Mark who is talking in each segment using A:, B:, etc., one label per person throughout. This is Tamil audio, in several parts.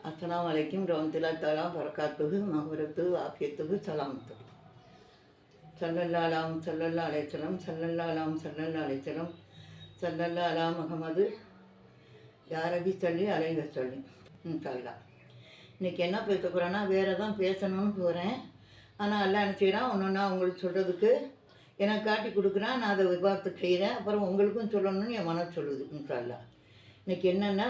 A: அஸ்ஸலாமு அலைக்கும் ரஹ்மத்துல்லாஹி தஆலா பரக்காத்துஹு மஃபிரத்து ஆஃபியத்துஹு சலாமத்து ஸல்லல்லாஹு அலைஹி வஸல்லம் ஸல்லல்லாஹு அலைஹி வஸல்லம் ஸல்லல்லாஹு அலா முஹம்மது யா ரபி ஸல்லி அலைஹி வஸல்லம் இன்ஷா அல்லாஹ். இன்றைக்கி என்ன பேச போகிறேன்னா வேறு தான் பேசணும்னு போகிறேன். ஆனால் எல்லாம் என்ன செய்கிறான் ஒன்று உங்களுக்கு சொல்கிறதுக்கு எனக்கு காட்டி கொடுக்குறான். நான் அதை விவாதத்தை செய்கிறேன். அப்புறம் உங்களுக்கும் சொல்லணும்னு என் மனம் சொல்லுது இன்ஷா அல்லாஹ். இன்றைக்கி என்னென்னா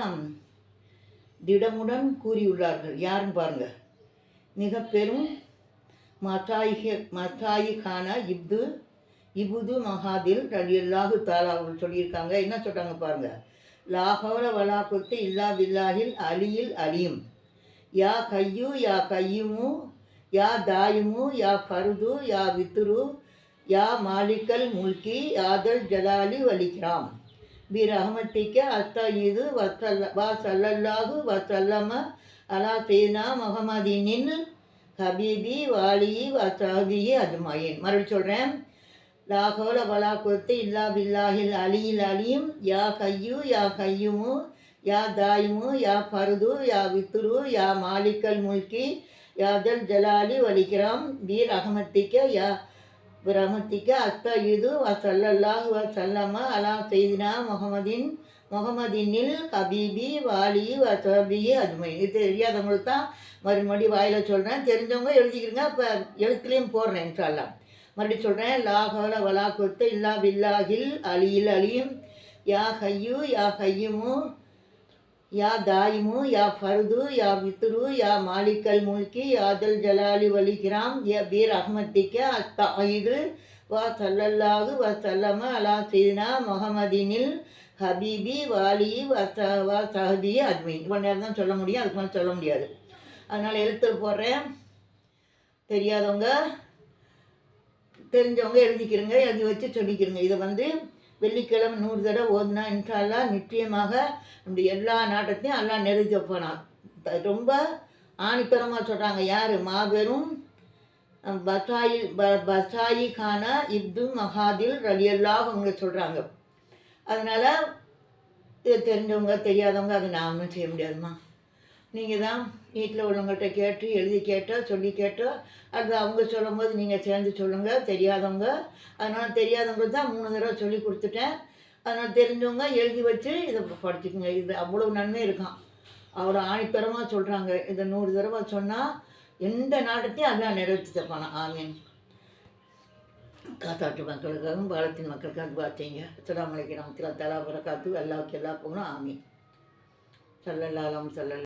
A: திடமுடன் கூறியுள்ளார்கள். யாருன்னு பாருங்கள். மிக பெரும் மசாயிகான இபுது மஹாதில் ரலியல்லாஹு தஆலா அவர்கள் சொல்லியிருக்காங்க. என்ன சொல்கிறாங்க பாருங்கள். லாஹோல வலாக்குத்து இல்லா பில்லாஹில் அலியில் அலியும் யா கையு யா கையுமு யா தாயுமு யா ஃபருது யா வித்துரு யா மாலிக்கல் முல்கி யாதல் ஜலாலி வலிக்ராம் பி ரஹமத்திக்க அஸ்தஈது வசல்லல்லாஹு வசல்லம அலா சையனா முஹம்மதினின் ஹபீபி வாலி வசஹபி அஜ்மாயின். மறுபடியும் சொல்கிறேன். லாஹோல வலாக்குத்து இல்லா பில்லாஹில் அலியில் அலியும் யா கையு யா கையுமு யா தாயுமு யா ஃபருது யா வித்துரு யா மாலிக்கல் முல்கி யாதல் ஜலாலி வலிக்ராம் பி ரஹமத்திக்க யா பிரமத்திக்க அஸ்தஈது வசல்லல்லாஹு வசல்லம அலா சையதினா முஹம்மதினில் ஹபீபி வாலி வசஹபி அஜ்மைன். இது தெரியாதவங்களுக்கு தான் மறுபடி வாயில் சொல்கிறேன். தெரிஞ்சவங்க எழுதிக்கிறங்க. இப்போ எழுத்துலேயும் போடுறேன் இன்ஷா அல்லாஹ். மறுபடியும் சொல்கிறேன். லாஹோல வலாக்குத்து இல்லா பில்லாஹில் அலியில் அலியும் யா ஹையு யா ஹையுமு யா தாயுமு யா ஃபருது யா வித்துரு யா மாலிக்கல் முல்கி யாதல் ஜலாலி வலிக்ராம் பி ரஹ்மத்திக்க அஸ்தஈது வசல்லல்லாஹு வசல்லம அலா சையதினா முஹம்மதினில் ஹபீபி வாலி வசஹபி அஜ்மைன். இவ்வளோ நேரம் தான் சொல்ல முடியும். அதுக்கு மேலே சொல்ல முடியாது. அதனால் எழுத்து போடுறேன். தெரியாதவங்க தெரிஞ்சவங்க எழுதிக்கிறங்க. எழுதி வச்சு சொல்லிக்கிறங்க. இதை வெள்ளிக்கிழமை 100 தடவை ஓதுனா இன்ஷா அல்லாஹ் நிச்சயமாக நம்முடைய எல்லா நாட்டத்தையும் எல்லாம் நிறைஞ்ச போனான். ரொம்ப ஆணித்தரமாக சொல்கிறாங்க. யார்? மாபெரும் பசாயிகான இப்து மஹாதில் ரலியல்லாஹு அவங்க சொல்கிறாங்க. அதனால் இதை தெரிஞ்சவங்க தெரியாதவங்க அதை நான் ஒன்றும் செய்ய முடியாதுமா. நீங்கள் தான் வீட்டில் உள்ளவங்கள்ட்ட கேட்டு எழுதி கேட்டால் சொல்லி கேட்டால் அது அவங்க சொல்லும் போது நீங்கள் சேர்ந்து சொல்லுங்கள். தெரியாதவங்க அதனால் தெரியாதவங்களுக்கு தான் 3 தடவை சொல்லி கொடுத்துட்டேன். அதனால் தெரிஞ்சவங்க எழுதி வச்சு இதை படிச்சுக்குங்க. இது அவ்வளோ நன்மை இருக்கான். அவ்வளோ ஆணித்தரமாக சொல்கிறாங்க. இதை 100 தடவை சொன்னால் எந்த நாட்டத்தையும் அதெல்லாம் நிறைவேற்றி தப்பானா. ஆமீன். காத்தாட்டு மக்களுக்காகவும் பாலத்தின் மக்களுக்காக பார்த்தீங்க. அஸ்ஸலாமு அலைக்கும் ரஹ்மத்துல்லாஹி தஆலா பரக்காத்துஹு. அல்லாஹ்வுக்கு எல்லா புகழும். ஆமீன். ஸல்லல்லாஹு அலைஹி வஸல்லம்.